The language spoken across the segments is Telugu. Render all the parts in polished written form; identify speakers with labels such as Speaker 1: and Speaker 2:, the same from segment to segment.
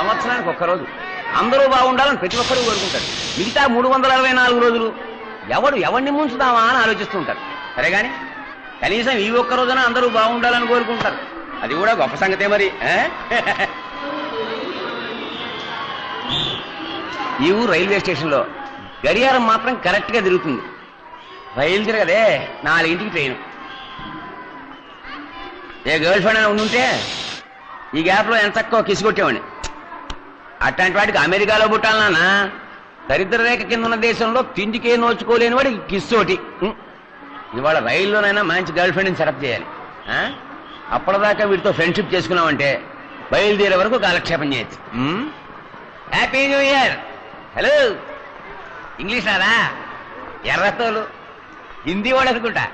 Speaker 1: సంవత్సరానికి ఒక్కరోజు అందరూ బాగుండాలని ప్రతి ఒక్కరూ కోరుకుంటారు. మిగతా 364 రోజులు ఎవరిని ముంచుదామా అని ఆలోచిస్తుంటారు. సరే గాని కనీసం ఈ ఒక్క రోజున అందరూ బాగుండాలని కోరుకుంటారు. అది కూడా గొప్ప సంగతే మరి. ఈ ఊరు రైల్వే స్టేషన్లో గడియారం మాత్రం కరెక్ట్ గా తిరుగుతుంది. రైలు తిరగదే, 4ంటికి ట్రైన్. ఏ గర్ల్ ఫ్రెండ్ అని ఉండుంటే ఈ గ్యాప్ లో ఎంత తక్కువ కిసిగొట్టేవాడిని. అట్లాంటి వాడికి అమెరికాలో పుట్టాలన్నా దరిద్ర రేఖ కింద ఉన్న దేశంలో తిండికే నోచుకోలేని వాడి కిస్సోటి. ఇవాళ రైల్లోనైనా మంచి గర్ల్ ఫ్రెండ్ని సెటప్ చేయాలి. అప్పటిదాకా వీటితో ఫ్రెండ్షిప్ చేసుకున్నామంటే బయలుదేరే వరకు కాలక్షేపం చేయొచ్చు. Happy new year. Hello, English రాదా? ఎర్రతోలు హిందీ వాడు అనుకుంటా.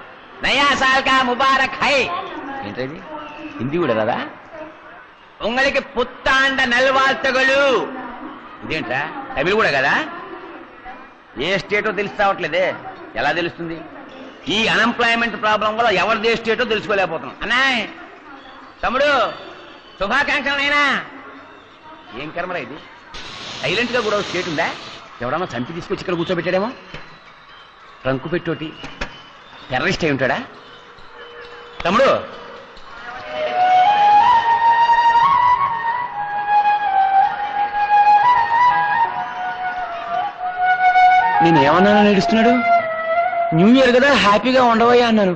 Speaker 1: నయా సాల్ కా ముబారక్ హై. ఏంటది? హిందీ కూడా రాదా? ఉంగళికి పుత్తాండ నల్వాల్తగలు. ఇదేంట్రా, తమిళ కూడా కదా? ఏ స్టేటో తెలిసి రావట్లేదే. ఎలా తెలుస్తుంది? ఈ అన్ఎంప్లాయ్మెంట్ ప్రాబ్లం వల్ల ఎవరిదే స్టేటో తెలుసుకోలేకపోతున్నాం. అన్నాయ్ తమ్ముడు, శుభాకాంక్షలైనా. ఏం కర్మరా ఇది? సైలెంట్ గా కూడా స్టేట్ ఉందా? ఎవడన్నా చంపి తీసుకొచ్చి ఇక్కడ కూర్చోబెట్టాడేమో. ట్రంకు పెట్టోటి టెర్రరిస్ట్ అయి ఉంటాడా? తమ్ముడు, నేను ఏమన్నానో నడుస్తున్నాడు. న్యూ ఇయర్ కదా, హ్యాపీగా ఉండవయ్యా అన్నాను.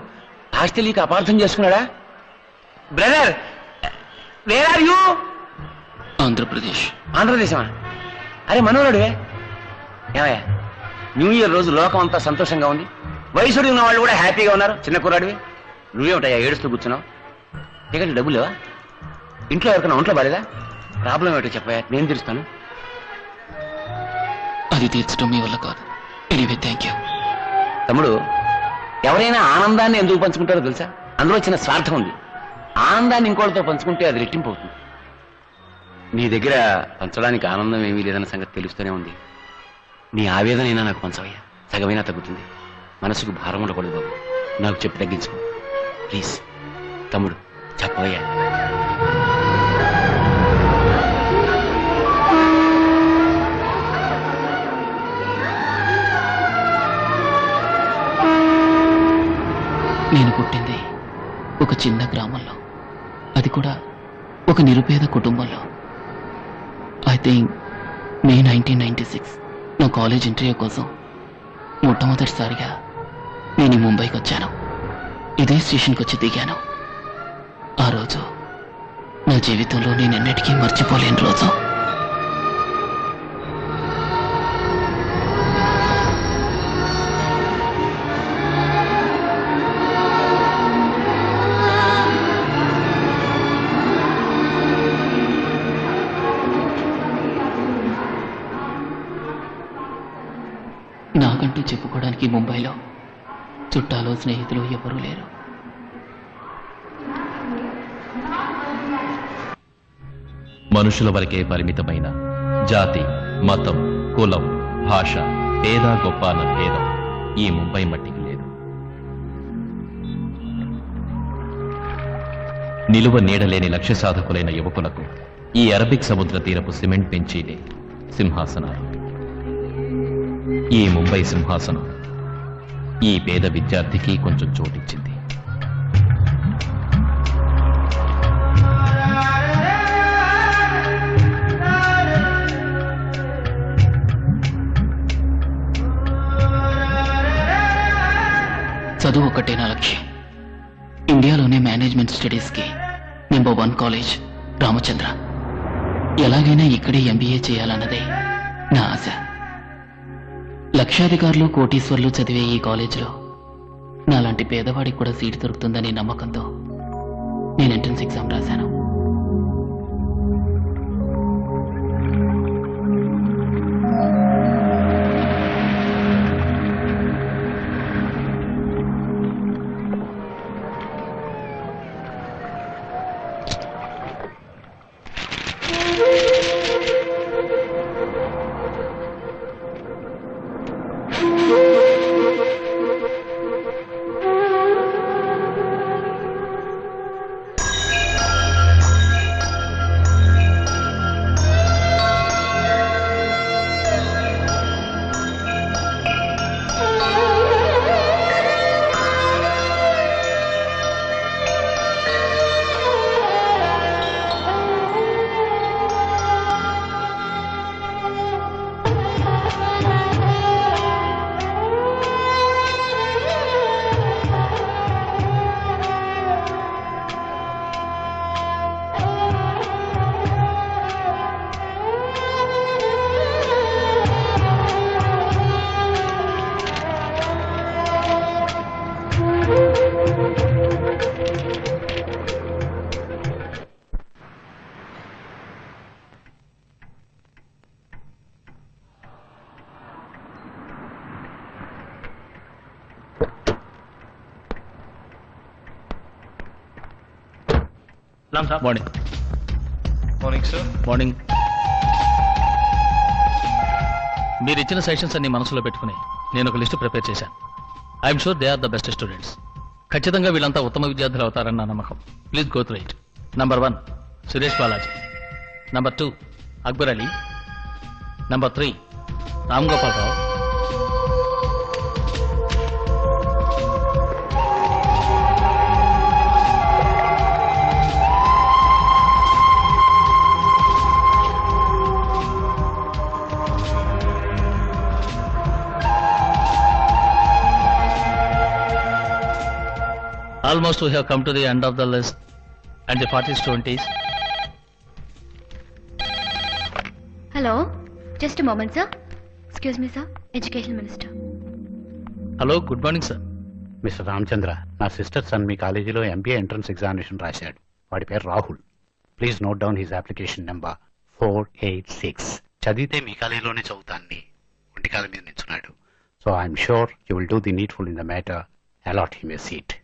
Speaker 1: ఆస్తి నీకు అపార్థం చేసుకున్నాడా? Brother, where are you?
Speaker 2: Andhra Pradesh.
Speaker 1: ఆంధ్రప్రదేశమా? అరే మనోరుడివే. ఏమయ్యా, న్యూ ఇయర్ రోజు లోకం అంతా సంతోషంగా ఉంది. వయసుడి ఉన్న వాళ్ళు కూడా హ్యాపీగా ఉన్నారు. చిన్న కుర్రాడివి, నువ్వేమిటయ్యా ఏడుస్తూ కూర్చున్నావు? టికెట్ డబ్బులు లేవా? ఇంట్లో ఎవరికైనా ఒంట్లో బాలేదా? ప్రాబ్లం ఏమిటో చెప్పయ్యా, నేను తీరుస్తాను.
Speaker 2: అది తీర్చడం మీ వల్ల కాదు. Anyway, thank you.
Speaker 1: తమ్ముడు, ఎవరైనా ఆనందాన్ని ఎందుకు పంచుకుంటారో తెలుసా? అందులో చిన్న స్వార్థం ఉంది. ఆనందాన్ని ఇంకోటితో పంచుకుంటే అది రెట్టింపు అవుతుంది. నీ దగ్గర పంచడానికి ఆనందం ఏమీ లేదన్న సంగతి తెలుస్తూనే ఉంది. నీ ఆవేదనైనా నాకు పంచవయ్యా, సగమైనా తగ్గుతుంది. మనసుకు భారం ఉండకూడదు బాబు. నాకు చెప్పి తగ్గించుకో ప్లీజ్. తమ్ముడు చెప్పవయ్యా.
Speaker 2: నేను పుట్టింది ఒక చిన్న గ్రామంలో, అది కూడా ఒక నిరుపేద కుటుంబంలో. ఐ థింక్ మే 1996 నా కాలేజ్ ఇంటర్వ్యూ కోసం మొట్టమొదటిసారిగా నేను ముంబైకి వచ్చాను. ఇదే స్టేషన్కి వచ్చి దిగాను. ఆ రోజు నా జీవితంలో నేను ఎన్నటికీ మర్చిపోలేని రోజు. నాకంటూ చెప్పుకోవడానికి ముంబైలో చుట్టాలు స్నేహితులు ఎవరూ లేరు.
Speaker 3: మనుషుల వరకే పరిమితమైన జాతి, మతం, కులం, భాష, పేద గొప్ప అన్న భేదం ఈ ముంబై మట్టికి లేదు. నిలువ నీడలేని లక్ష్య సాధకులైన యువకులకు ఈ అరబిక్ సముద్ర తీరపు సిమెంట్ బెంచీలే సింహాసనాలు. ఈ ముంబై సింహాసనం ఈ పేద విద్యార్థికి కొంచెం చోటిచ్చింది.
Speaker 2: చదువు ఒకటే నా లక్ష్యం. ఇండియాలోనే మేనేజ్మెంట్ స్టడీస్కి నంబర్ 1 కాలేజ్ రామచంద్ర. ఎలాగైనా ఇక్కడే MBA చేయాలన్నదే నా ఆశ. లక్షాధికారులు, కోటీశ్వర్లు చదివే ఈ కాలేజీలో నాలాంటి పేదవాడికి కూడా సీటు దొరుకుతుందనే నమ్మకంతో నేను ఎంట్రన్స్ ఎగ్జామ్ రాశాను.
Speaker 4: Morning
Speaker 5: morning sir.
Speaker 4: మార్నింగ్. మీరు ఇచ్చిన సెషన్స్ అన్ని మనసులో పెట్టుకుని నేను ఒక లిస్టు ప్రిపేర్ చేశాను. I'm sure they are the best students. ఖచ్చితంగా వీళ్ళంతా ఉత్తమ విద్యార్థులు అవుతారని నా నమ్మకం. Please go through it. Number 1 Suresh Balaji. Number 2 Akbar Ali. Number 3 Ram Gopal Rao. Almost we have come to the end of the list and the 40s 20s.
Speaker 6: Hello, just moment sir. Excuse me sir, Education Minister.
Speaker 4: Hello, good morning sir.
Speaker 7: Mister Ramachandra, నా సిస్టర్ సన్ మీ కాలేజీలో ఎంబీఏ ఎంట్రన్స్ ఎగ్జామినేషన్ రాశాడు. వాడి పేరు Rahul. Please note down his application number 486. చదివితే మీ కాలేజీలోనే చదువుతాన్ని ఒంటికాల మీద నిల్చున్నాడు. So I'm sure you will do the needful in the matter. Allot him a seat.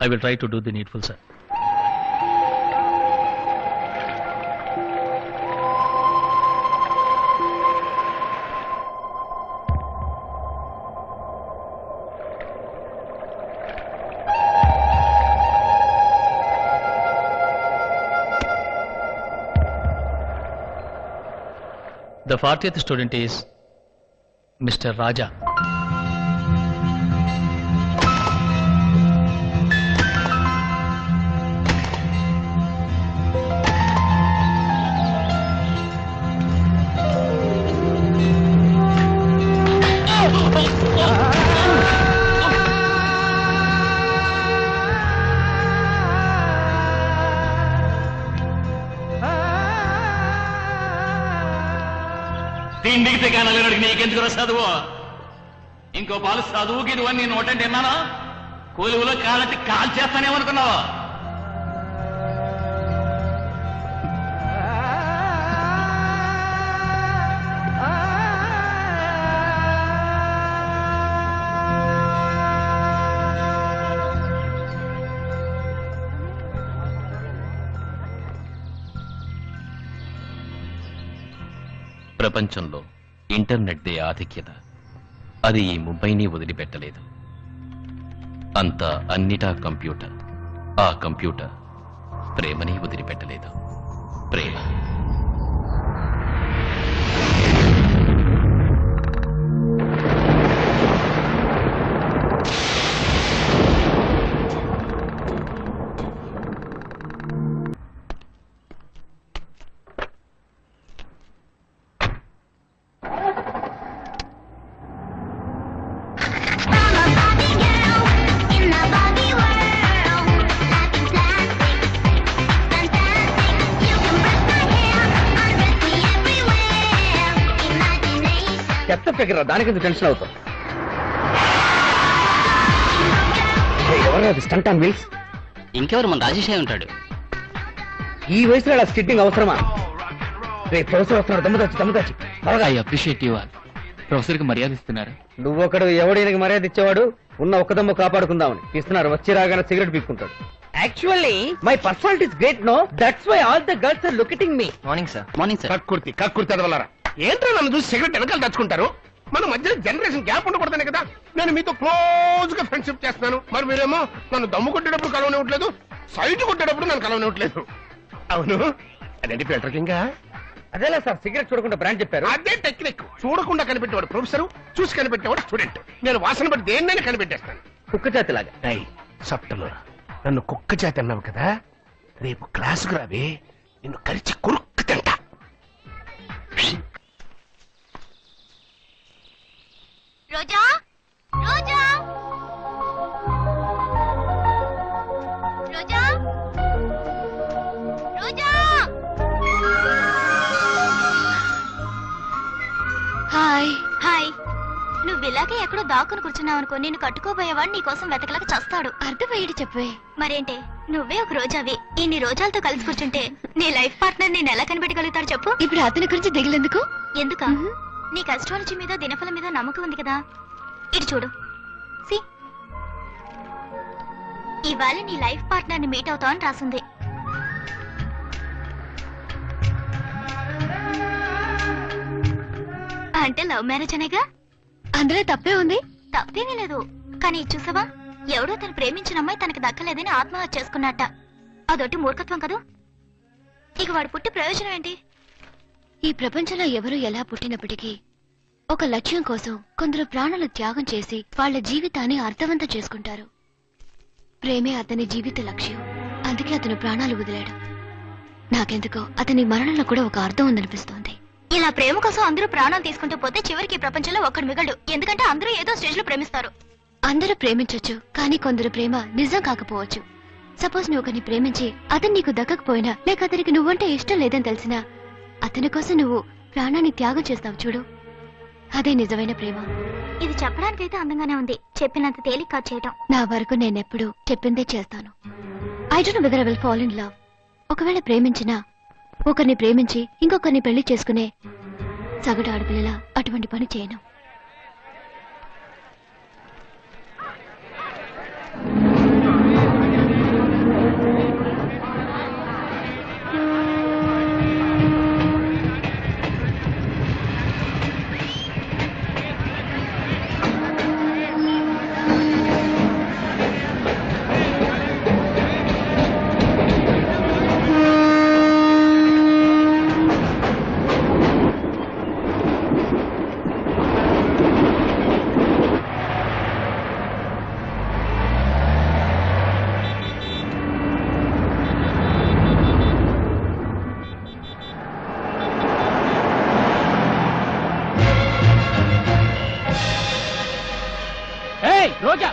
Speaker 4: I will try to do the needful, sir. The 40th student is Mr. Raja.
Speaker 5: తిండికి కానలేడు నీకెందుకు చదువు? ఇంకో పాలు చదువుకి నువ్వు నేను నోటంటే విన్నాను. కూలిలో కాలంటే కాల్ చేస్తానేమనుకున్నావు?
Speaker 3: ప్రపంచంలో ఇంటర్నెట్దే ఆధిక్యత. అది ఈ ముంబైని వదిలిపెట్టలేదు. అంతా అన్నిటా కంప్యూటర్. ఆ కంప్యూటర్ ప్రేమని వదిలిపెట్టలేదు. ప్రేమ.
Speaker 1: చెత్త ఫిగర్, దానికి టెన్షన్ అవుతాం. ఎవరు స్టంట్ ఆన్ వీల్స్?
Speaker 2: ఇంకెవరు, మన రాజేష్ అయి ఉంటాడు.
Speaker 1: ఈ వయసులో అలా స్కిట్టింగ్ అవసరమా? రేపు ప్రొఫెసర్ వస్తున్నాడు. దమ్ముదచ్చి
Speaker 2: I appreciate you all. Professor కి మర్యాద ఇస్తున్నారు.
Speaker 1: నువ్వొకడు ఎవడీనకి మర్యాద ఇచ్చేవాడు? ఉన్న ఒక్క దమ్ము కాపాడుకుందామని ఇస్తున్నారు. వచ్చి రాగానే సిగరెట్ పీక్కుంటాడు. Actually my personality is great. No, that's why all the girls are looking me.
Speaker 2: Morning sir. Morning sir.
Speaker 7: కక్కుర్తి అదవలారా. ఏంట్రా నన్ను చూసి సిగరెట్ వెనకాల తెచ్చుకుంటారు? మన మధ్య జనరేషన్ గ్యాప్ ఉండకూడదనే కదా నేను మీతో క్లోజ్ గా ఫ్రెండ్షిప్ చేస్తున్నాను. మరి మీరేమో నన్ను దమ్ము కొట్టేటప్పుడు కలవనివ్వట్లేదు, సైట్ కొట్టేటప్పుడు నన్ను కలవనివ్వట్లేదు. అవును, అదేంటి ఫిల్టర్ కింగ్?
Speaker 1: అదేలా సార్, సిగరెట్ చూడకుండా బ్రాండ్ చెప్పారు.
Speaker 7: అదే టెక్నిక్. చూడకుండా కనిపెట్టేవాడు ప్రొఫెసర్, చూసి కనిపెట్టేవాడు స్టూడెంట్. నేను వాసన బట్టి దేన్నైనా కనిపెట్టేస్తాను.
Speaker 1: కుక్క చేతిలాగా.
Speaker 7: సప్తలో నన్ను కుక్క చేత అన్నావు కదా, రేపు క్లాసుకు రావే, నిన్ను కరిచి కురుక్కు తింటా.
Speaker 6: రోజా, రోజా, రోజా, రోజా. హాయ్. హాయ్. నువ్వు ఇలాగే ఎక్కడో దాక్కుని కూర్చున్నావు అనుకో, నిన్ను కట్టుకోబోయేవాడు నీ కోసం వెతకలేక చస్తాడు. అర్థమయ్యేది చెప్పే. మరేంటే, నువ్వే ఒక రోజావి. ఇన్ని రోజాలతో కలిసి కూర్చుంటే నీ లైఫ్ పార్ట్నర్ నేను ఎలా కనిపెట్టగలుగుతాడు చెప్పు? ఇప్పుడు అతని గురించి దిగులెందుకు? ఎందుక? నీ కష్టాలచి మీద దినఫలం మీద నమ్మకం ఉంది కదా. ఇటు చూడు. ఇవాళ నీ లైఫ్ పార్ట్నర్ ని మీట్ అవుతావని రాసింది. అంటే లవ్ మ్యారేజ్ అనేగా. అందులో తప్పే ఉంది. తప్పేమీ లేదు. కానీ చూసావా, ఎవడో తను ప్రేమించిన అమ్మాయి తనకి దక్కలేదని ఆత్మహత్య చేసుకున్నట్ట. అదొట్టి మూర్ఖత్వం కదూ. ఇక వాడు పుట్టి ప్రయోజనం ఏంటి? ఈ ప్రపంచంలో ఎవరు ఎలా పుట్టినప్పటికీ ఒక లక్ష్యం కోసం కొందరు ప్రాణాలు త్యాగం చేసి వాళ్ళ జీవితాన్ని అర్థవంతం చేసుకుంటారు. ప్రేమే అతని జీవిత లక్ష్యం. అందుకే అతను ప్రాణాలు వదిలాడు. నాకెందుకో అతని మరణంలో కూడా ఒక అర్థం ఉందనిపిస్తోంది. ఇలా ప్రేమ కోసం అందరూ ప్రాణాలు తీసుకుంటూ పోతే చివరికి ఈ ప్రపంచంలో ఒక్కడు మిగలడు. ఎందుకంటే అందరూ ఏదో స్టేజ్ లో ప్రేమిస్తారు. అందరూ ప్రేమించొచ్చు, కానీ కొందరు ప్రేమ నిజం కాకపోవచ్చు. సపోజ్ నువ్వు ఒకరిని ప్రేమించి అతను నీకు దక్కకపోయినా, లేక అతనికి నువ్వంటే ఇష్టం లేదని తెలిసినా అతని కోసం నువ్వు ప్రాణాన్ని త్యాగం చేస్తావు చూడు, అదే నిజమైన ప్రేమ. ఇది చెప్పడానికైతే అందంగానే ఉంది, చెప్పినంత తేలిక చేయటం. నా వరకు నేనెప్పుడు చెప్పిందే చేస్తాను. I don't know whether I will fall in love. ఒకవేళ ప్రేమించినా ఒకరిని ప్రేమించి ఇంకొకరిని పెళ్లి చేసుకునే సగటు ఆడపిల్లలా అటువంటి పని చేయను.
Speaker 5: రోజా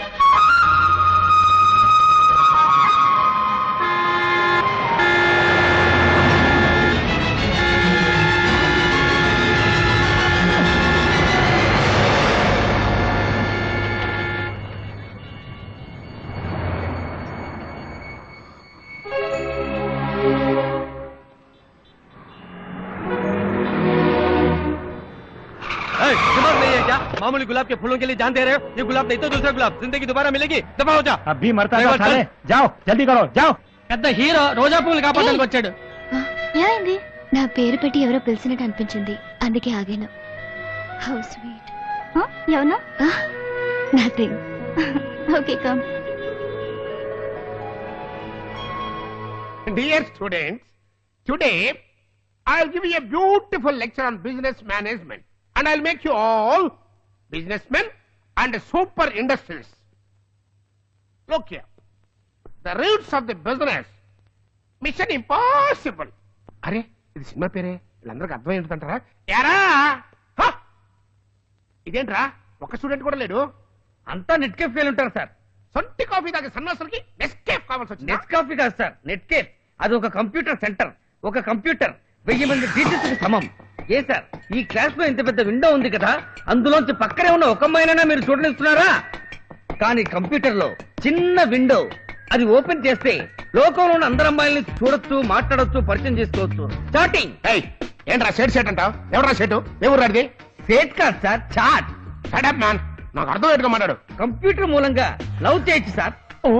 Speaker 8: दिमाग नहीं है क्या? मामूली गुलाब के फूलों के लिए जान दे रहे हो? ये गुलाब नहीं तो दूसरा गुलाब. जिंदगी दोबारा मिलेगी. दफा हो जा.
Speaker 7: అబ్బి మరతా సాలే జాओ జల్దీ కరో జాओ.
Speaker 4: పెద్ద హీరో రోజా పువ్వులు కాపాడడానికి వచ్చాడు.
Speaker 6: ఏమైంది? నా పేరు పెట్టి ఎవరో పిలిచినట్టు అనిపించింది, అందుకే ఆగాను. How sweet. ఎవరు? Nothing. Okay come.
Speaker 9: Dear students, today I'll give you a beautiful lecture on business management and I'll make you all businessmen and super industrialists. Look here, the roots of the business, mission impossible. అరే ఇది సినిమా పేరే, వీళ్ళందరికీ అర్థం ఏంటంటారా? యారా ఇదేంట్రా, ఒక్క స్టూడెంట్ కూడా లేడు.
Speaker 8: అంతా నెట్ కేఫ్ ఫెయిల్ ఉంటారు సార్.
Speaker 9: సొంటి కాఫీ తాగే సన్నాసులకి నెస్కేఫ్ కావాల్సి వచ్చింది.
Speaker 8: నెట్ కాఫీ కాదు సార్, నెట్ కేఫ్. అది ఒక కంప్యూటర్ సెంటర్. ఒక కంప్యూటర్ 1000 మంది టీచర్స్ కి సమం. ఏ సార్, ఈ క్లాస్ లో ఇంత పెద్ద విండో ఉంది కదా, అందులోంచి పక్కనే ఉన్న ఒక అమ్మాయినైనా మీరు చూడనిస్తున్నారా? కానీ కంప్యూటర్ లో చిన్న విండో, అది ఓపెన్ చేస్తే లోకంలో ఉన్న అందరు అమ్మాయిల్ని చూడొచ్చు, మాట్లాడొచ్చు, పరిచయం చేసుకోవచ్చు. చాటింగ్.
Speaker 9: ఏంట్రా షేట్ షేట్ అంటావు? ఎవరా షేటు? ఎవరు రాడిది?
Speaker 8: సేట్ కాదు సార్, చాట్.
Speaker 9: షటప్ మ్యాన్, నాకు అర్థం ఏంటో మాట్లాడు.
Speaker 8: కంప్యూటర్ మూలంగా లవ్ చేయొచ్చు సార్.
Speaker 9: ఓ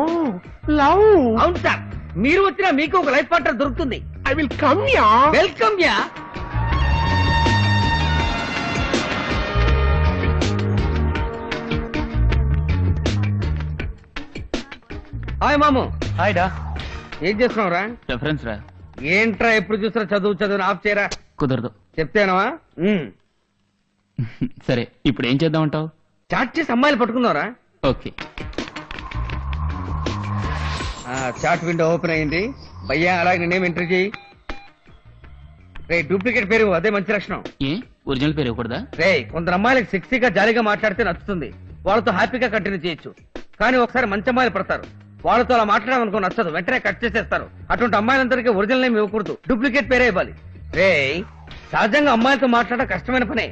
Speaker 9: లవ్.
Speaker 8: అవును సార్, మీరు వచ్చినా మీకు ఒక లైఫ్ పార్ట్నర్ దొరుకుతుంది.
Speaker 9: I will come yeah.
Speaker 8: Welcome yeah. Hi మాము.
Speaker 7: హాయ్ డా.
Speaker 8: ఏం చేస్తున్నావు రా?
Speaker 2: రెఫరెన్స్ రా.
Speaker 8: ఏంట్రా ఎప్పుడు చూసినా చదువు చదువు ఆఫ్ చేయరా.
Speaker 2: కుదరదు.
Speaker 8: చెప్తేనవా?
Speaker 2: సరే, ఇప్పుడు ఏం చేద్దామంటావు?
Speaker 8: చాట్ చేసి అమ్మాయిలు పట్టుకుందాంరా.
Speaker 2: ఓకే.
Speaker 8: చాట్ విండో ఓపెన్ అయింది. భయ్యా అలాగే నేనేం ఎంట్రీ చేయి. రే డూప్లికేట్ పేరు అదే మంచి లక్షణం.
Speaker 2: ఏ ఒరిజినల్ పేరు ఇవ్వకూడదా?
Speaker 8: రే కొందరు అమ్మాయిలకు సెక్సీగా జాలీగా మాట్లాడితే నచ్చుతుంది, వాళ్ళతో హ్యాపీగా కంటిన్యూ చేయొచ్చు. కానీ ఒకసారి మంచి అమ్మాయిలు పడతారు, వాళ్ళతో అలా మాట్లాడాలనుకో నచ్చదు, వెంటనే కట్ చేసేస్తారు. అటువంటి అమ్మాయిలందరికీ ఒరిజినల్ నేమ్ ఇవ్వకూడదు, డూప్లికేట్ పేరే ఇవ్వాలి. రే సహజంగా అమ్మాయిలతో మాట్లాడడం కష్టమైన పనే.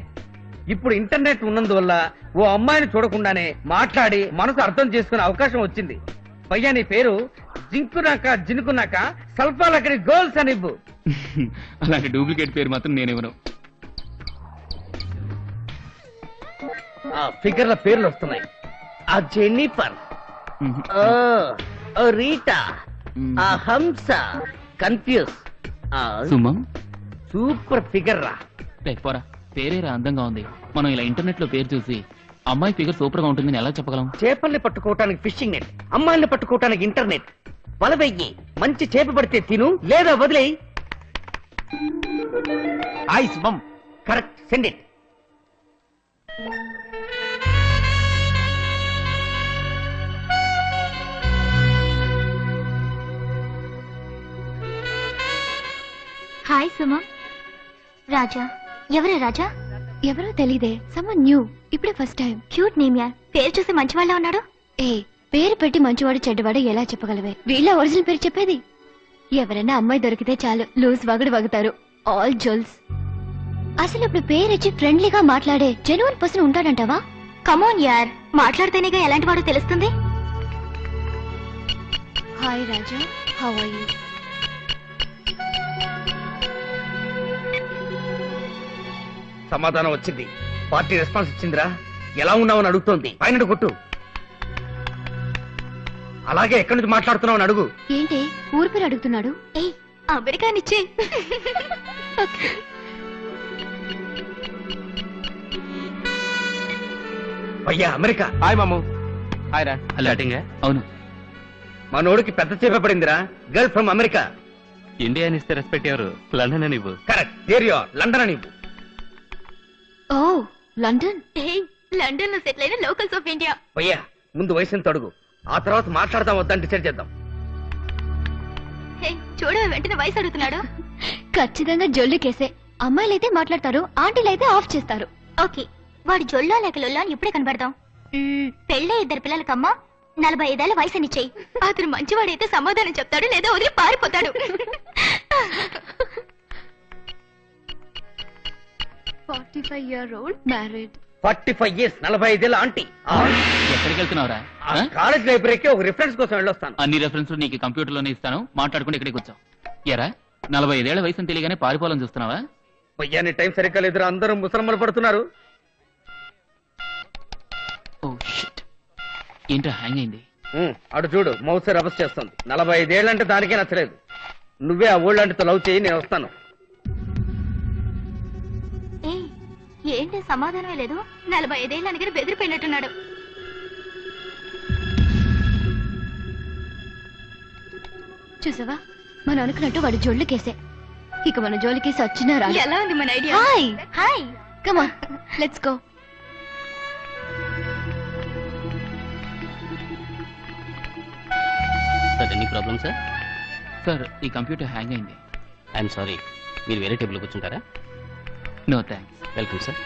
Speaker 8: ఇప్పుడు ఇంటర్నెట్ ఉన్నందువల్ల ఓ అమ్మాయిని చూడకుండానే మాట్లాడి మనసు అర్థం చేసుకునే అవకాశం వచ్చింది. పయ్యా నీ పేరు జింకునాక జినుకున్నాక సల్ఫాలక్కడి గర్ల్స్ అని ఇవ్వు.
Speaker 2: అలాంటి డూప్లికేట్ పేరు మాత్రం నేనేమను.
Speaker 8: ఫిగర్ల పేర్లు వస్తున్నాయి. ఆ జెన్నిఫర్, రీటా ఆ హంస కన్ఫ్యూజ్
Speaker 2: సుమం
Speaker 8: సూపర్ ఫిగర్ రా.
Speaker 2: పోరా, పేరేరా అందంగా ఉంది. మనం ఇలా ఇంటర్నెట్ లో పేరు చూసి అమ్మాయి ఫిగర్ సూపర్ గా ఉంటుందని ఎలా చెప్పగలం?
Speaker 8: చేపల్ని పట్టుకోవటానికి ఫిషింగ్ నెట్, అమ్మాయిని పట్టుకోవటానికి ఇంటర్నెట్. వల వెయ్యి, మంచి చేప పడితే తిను, లేదా వదిలేయి. హాయ్ శుభం, కరెక్ట్, సెండ్ ఇట్.
Speaker 6: హాయ్ సుమం. రాజా? ఎవరే రాజా? ఎవరో తెలీదే. సమ్మన్ న్యూ, ఇప్పుడే ఫస్ట్ టైం. క్యూట్ నేమ్ యార్. పేరు చూసి మంచివాళ్ళ ఉన్నాడు. ఏ పేరు పెట్టి మంచివాడు చెడ్డవాడు ఎలా చెప్పగలవే? వీళ్ళ ఒరిజినల్ పేరు చెప్పేది. ఎవరైనా అమ్మాయి దొరికితే చాలు లూజ్ వగడు వగుతారు. ఆల్ జోల్స్. అసలు ఇప్పుడు పేరిచ్చి ఫ్రెండ్లీగా మాట్లాడే జెన్యున్ పర్సన్ ఉంటాడంటావా? కమోన్ యార్, మాట్లాడితేనేగా ఎలాంటి వాడో తెలుస్తుంది. Hi Raja, how are you?
Speaker 8: సమాధానం వచ్చింది. పార్టీ రెస్పాన్స్ ఇచ్చిందిరా. ఎలా ఉన్నావని అడుగుతోంది. పైన కొట్టు. అలాగే ఎక్కడి నుంచి మాట్లాడుతున్నావు అడుగు.
Speaker 6: ఏంటి ఊరు పేరు అడుగుతున్నాడు? ఏయ్ అమెరికానిచ్చే.
Speaker 8: అయ్యా అమెరికా.
Speaker 7: హాయ్ మాము.
Speaker 8: హాయ్ రా.
Speaker 2: అవును,
Speaker 8: మనోడికి పెద్ద చేప పడిందిరా. Girl from America.
Speaker 7: ఇండియా అని ఇస్తే రెస్పెక్ట్ ఎవరు? లండన్ అని ఇవ్వు.
Speaker 8: కరెక్ట్, ఏరియా లండన్ అని ఇవ్వు.
Speaker 6: ఓ లండన్. లండన్ లో సెటిల్ అయిన లోకల్స్ ఆఫ్ ఇండియా.
Speaker 8: అయ్యా ముందు వయసుని తడుగు, ఆ తర్వాత మాట్లాడదాం వద్దని డిసైడ్ చేద్దాం.
Speaker 6: చూడ వెంటనే వయసు అడుగుతున్నాడు. ఖచ్చితంగా జొల్లు కేసే. అమ్మాయిలైతే మాట్లాడతారు, ఆంటీలైతే ఆఫ్ చేస్తారు. ఓకే, వాడు జొల్లా లేక లొల్లా అని ఇప్పుడే కనబడదాం. పెళ్ళే 2 పిల్లలకమ్మా, 45 ఏళ్ల వయసునిచ్చేయి. అతను మంచివాడైతే సమాధానం చెప్తాడు, లేదా వదిలి పారిపోతాడు. 45-year-old married.
Speaker 8: 45 years, 45 ఏళ్ళ ఆంటీ.
Speaker 2: ఎక్కడికి వెళ్తున్నావురా?
Speaker 8: కాలేజ్ లైబ్రరీకి ఒక రిఫరెన్స్ కోసం వెళ్ళొస్తాను.
Speaker 2: అన్ని రెఫరెన్స్ నీకు కంప్యూటర్ లోనే ఇస్తాను, మాట్లాడుకుంటే ఇక్కడికి వచ్చావు. ఎరా 45 ఏళ్ల వయసుని తెలియగానే పారిపోవాలని చూస్తున్నావా?
Speaker 8: అయ్యాని టైం సరిగ్గా లేదురా, అందరూ ముసలమ్మలు పడుతున్నారు.
Speaker 2: ఓ షిట్, ఏంటో హ్యాంగ్ అయింది.
Speaker 8: అటు చూడు, మౌస్ రబస్ చేస్తుంది. 45 ఏళ్ళంటే దానికే నచ్చలేదు. నువ్వే ఆ ఓల్డ్ ఆంటీతో లవ్ చేయి, నేను వస్తాను.
Speaker 6: ఏంటి సమాధానమే లేదు. 45 ఏళ్ళ అనగానే బెదిరిపోయినట్టున్నాడు. చూసావా, మనం అనుకున్నట్టు వాడు జోళ్ళు కేసే. ఇక మన జోలి కేసు వచ్చినా రా. ఎలా ఉంది మన idea? Hi hi, come on let's go.
Speaker 10: Sir any problem sir?
Speaker 2: Sir ఈ కంప్యూటర్ హ్యాంగ్ అయింది.
Speaker 10: ఐఎమ్ సారీ, మీరు వేరే టేబుల్ కూర్చుంటారా?
Speaker 2: No thanks.
Speaker 10: Welcome sir.